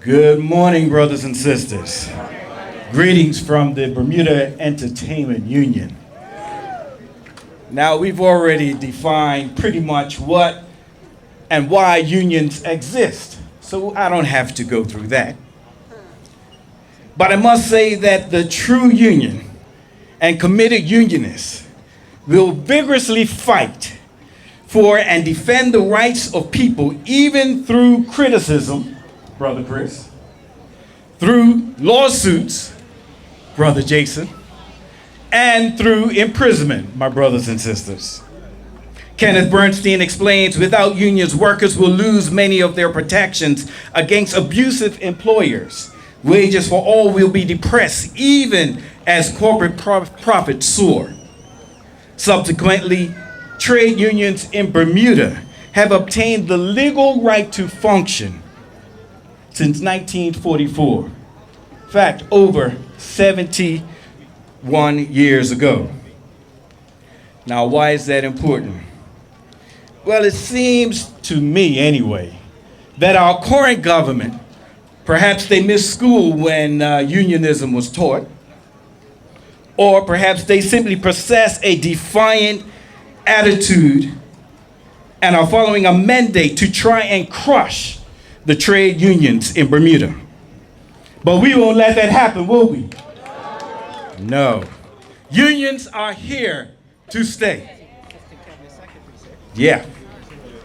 Good morning, brothers and sisters. Greetings from the Bermuda Entertainment Union. Now, we've already defined pretty much what and why unions exist, so I don't have to go through that. But I must say that the true union and committed unionists will vigorously fight for and defend the rights of people, even through criticism, Brother Chris, through lawsuits, Brother Jason, and through imprisonment, my brothers and sisters. Kenneth Bernstein explains, without unions, workers will lose many of their protections against abusive employers. Wages for all will be depressed, even as corporate profits soar. Subsequently, trade unions in Bermuda have obtained the legal right to function since 1944. In fact, over 71 years ago. Now, why is that important? Well, it seems to me anyway, that our current government, perhaps they missed school when unionism was taught, or perhaps they simply possess a defiant attitude and are following a mandate to try and crush the trade unions in Bermuda. But we won't let that happen, will we? No. Unions are here to stay. Yeah.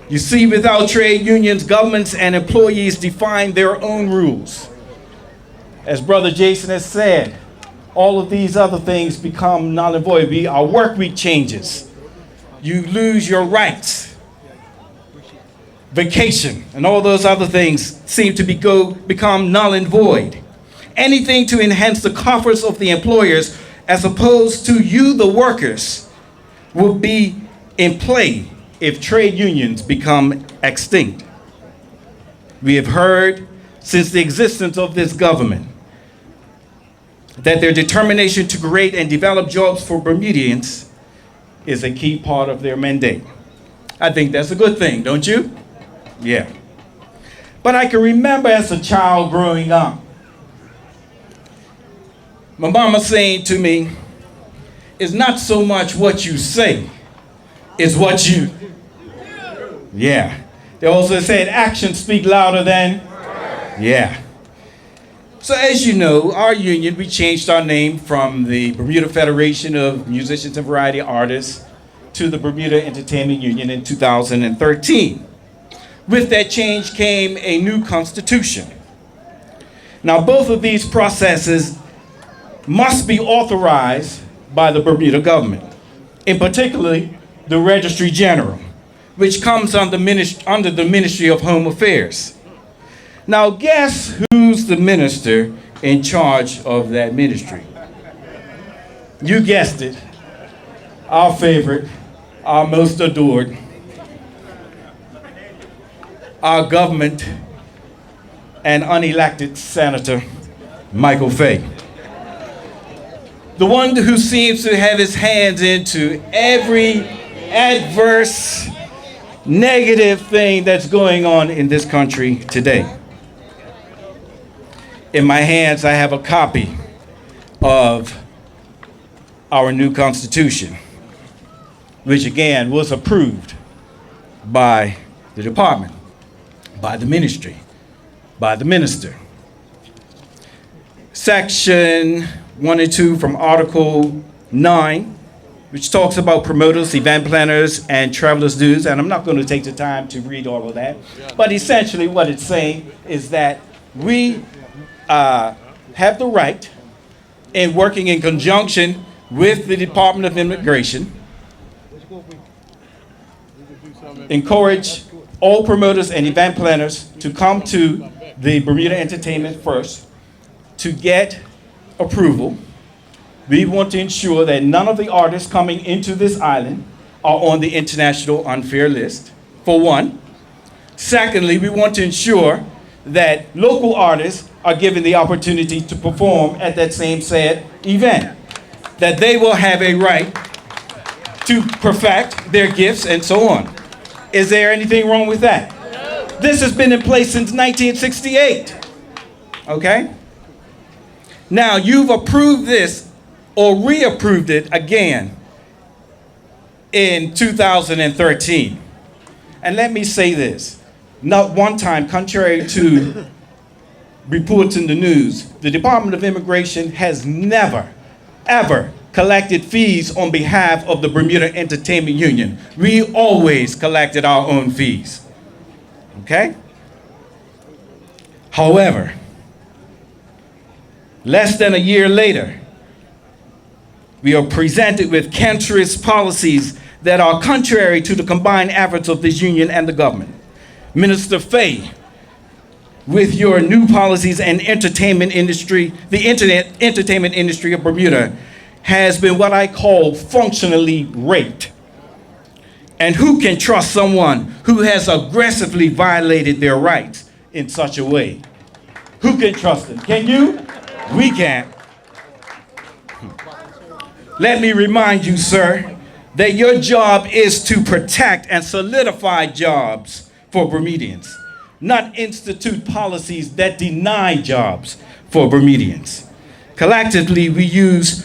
You see, without trade unions, governments and employees define their own rules. As Brother Jason has said, all of these other things become null and void. Our work week changes. You lose your rights. Vacation and all those other things seem to become null and void. Anything to enhance the coffers of the employers as opposed to you, the workers, will be in play if trade unions become extinct. We have heard since the existence of this government that their determination to create and develop jobs for Bermudians is a key part of their mandate. I think that's a good thing, don't you? Yeah. But I can remember as a child growing up, my mama saying to me, it's not so much what you say, it's what you. Yeah. They also said actions speak louder than. Yeah. So as you know, our union, we changed our name from the Bermuda Federation of Musicians and Variety Artists to the Bermuda Entertainment Union in 2013. With that change came a new constitution. Now, both of these processes must be authorized by the Bermuda government, in particular the Registry General, which comes under the Ministry of Home Affairs. Now, guess who's the minister in charge of that ministry? You guessed it, our favorite, our most adored, our government and unelected Senator Michael Fay. The one who seems to have his hands into every adverse, negative thing that's going on in this country today. In my hands, I have a copy of our new Constitution, which again was approved by the department, by the ministry, by the minister. Section 1 and 2 from Article 9, which talks about promoters, event planners, and travelers' dues, and I'm not going to take the time to read all of that, but essentially what it's saying is that we have the right, in working in conjunction with the Department of Immigration, encourage all promoters and event planners to come to the Bermuda Entertainment first to get approval. We want to ensure that none of the artists coming into this island are on the international unfair list, for one. Secondly, we want to ensure that local artists are given the opportunity to perform at that same said event, that they will have a right to perfect their gifts and so on. Is there anything wrong with that? No. This has been in place since 1968. Okay? Now, you've approved this or reapproved it again in 2013. And let me say this. Not one time, contrary to reports in the news, the Department of Immigration has never, ever collected fees on behalf of the Bermuda Entertainment Union. We always collected our own fees. Okay? However, less than a year later, we are presented with cancerous policies that are contrary to the combined efforts of this union and the government. Minister Fay, with your new policies and entertainment industry, the entertainment industry of Bermuda has been what I call functionally raped. And who can trust someone who has aggressively violated their rights in such a way? Who can trust them? Can you? We can't. Let me remind you, sir, that your job is to protect and solidify jobs for Bermudians, not institute policies that deny jobs for Bermudians. Collectively, we used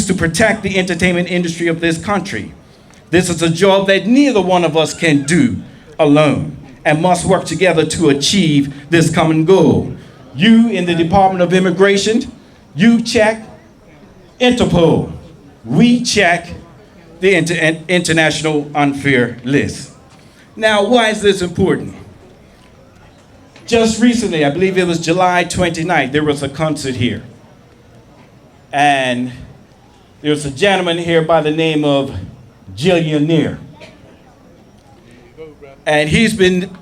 to protect the entertainment industry of this country. This is a job that neither one of us can do alone and must work together to achieve this common goal. You in the Department of Immigration, you check Interpol. We check the International Unfair List. Now, why is this important? Just recently, I believe it was July 29th, there was a concert here. And there was a gentleman here by the name of Jillionaire. And he's been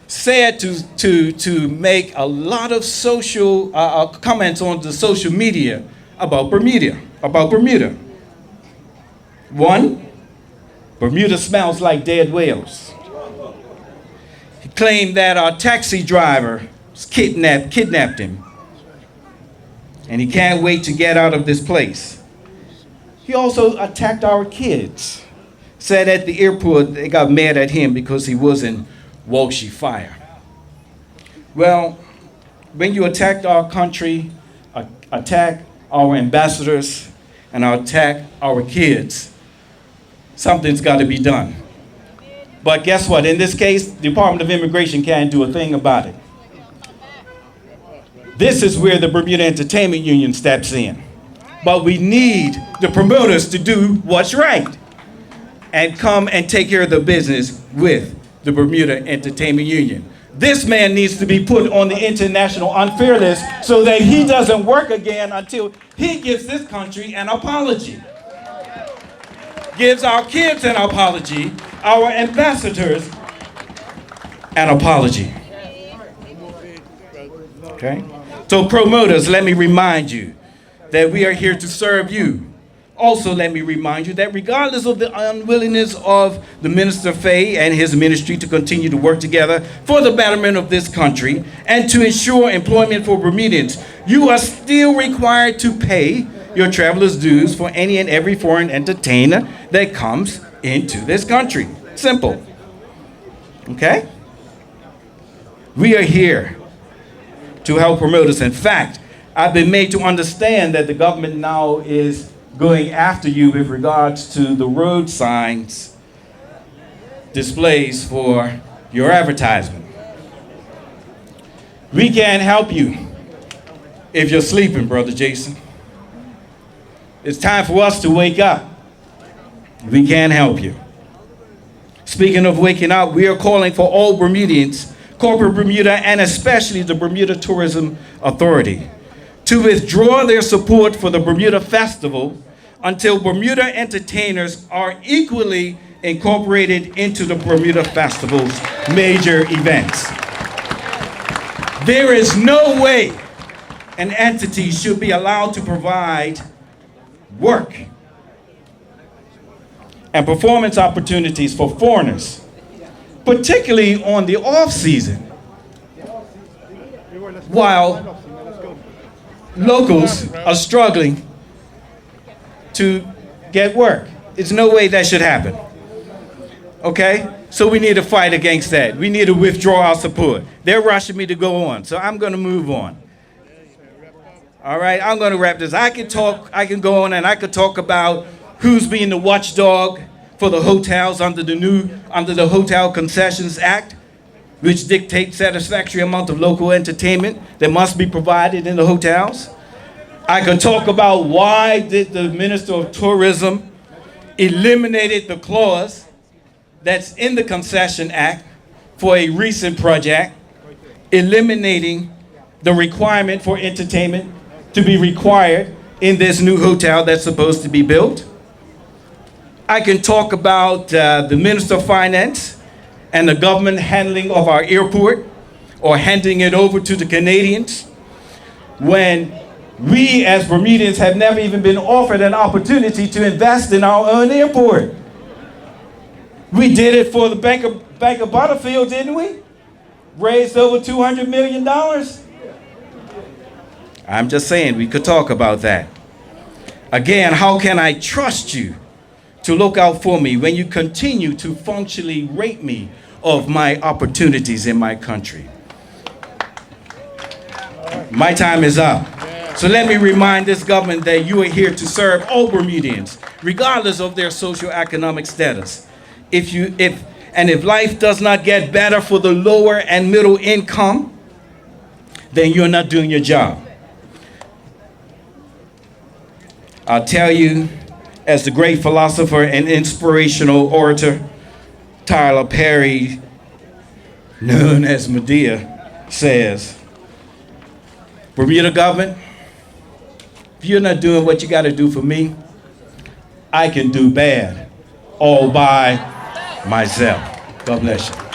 said to make a lot of social comments on the social media about Bermuda. One, Bermuda smells like dead whales. He claimed that our taxi driver kidnapped him, and he can't wait to get out of this place. He also attacked our kids. Said at the airport they got mad at him because he wasn't Walshy Fire. Well, when you attack our country, attack our ambassadors, and attack our kids, something's got to be done. But guess what? In this case, the Department of Immigration can't do a thing about it. This is where the Bermuda Entertainment Union steps in. But we need the promoters to do what's right and come and take care of the business with the Bermuda Entertainment Union. This man needs to be put on the International Unfair List so that he doesn't work again until he gives this country an apology. Gives our kids an apology, our ambassadors an apology. Okay? So promoters, let me remind you that we are here to serve you. Also, let me remind you that regardless of the unwillingness of the Minister Fay and his ministry to continue to work together for the betterment of this country and to ensure employment for Bermudians, you are still required to pay your traveler's dues for any and every foreign entertainer that comes into this country. Simple. Okay? We are here to help promoters. In fact, I've been made to understand that the government now is going after you with regards to the road signs displays for your advertisement. We can't help you if you're sleeping, Brother Jason. It's time for us to wake up. We can't help you. Speaking of waking up, we are calling for all Bermudians, corporate Bermuda, and especially the Bermuda Tourism Authority, to withdraw their support for the Bermuda Festival until Bermuda entertainers are equally incorporated into the Bermuda Festival's major events. There is no way an entity should be allowed to provide work and performance opportunities for foreigners, particularly on the off-season, while locals are struggling to get work. There's no way that should happen. Okay? So we need to fight against that. We need to withdraw our support. They're rushing me to go on, so I'm going to move on. All right, I'm going to wrap this. I can go on and I could talk about who's being the watchdog for the hotels under the Hotel Concessions Act, which dictates satisfactory amount of local entertainment that must be provided in the hotels. I could talk about why did the Minister of Tourism eliminated the clause that's in the Concession Act for a recent project, eliminating the requirement for entertainment to be required in this new hotel that's supposed to be built. I can talk about the Minister of Finance and the government handling of our airport, or handing it over to the Canadians, when we as Bermudians have never even been offered an opportunity to invest in our own airport. We did it for the Bank of Butterfield, didn't we? Raised over $200 million. I'm just saying, we could talk about that. Again, how can I trust you to look out for me when you continue to functionally rape me of my opportunities in my country? My time is up. So let me remind this government that you are here to serve all Bermudians, regardless of their socioeconomic status. If life does not get better for the lower and middle income, then you're not doing your job. I'll tell you, as the great philosopher and inspirational orator Tyler Perry, known as Medea, says, Bermuda government, if you're not doing what you got to do for me, I can do bad all by myself. God bless you.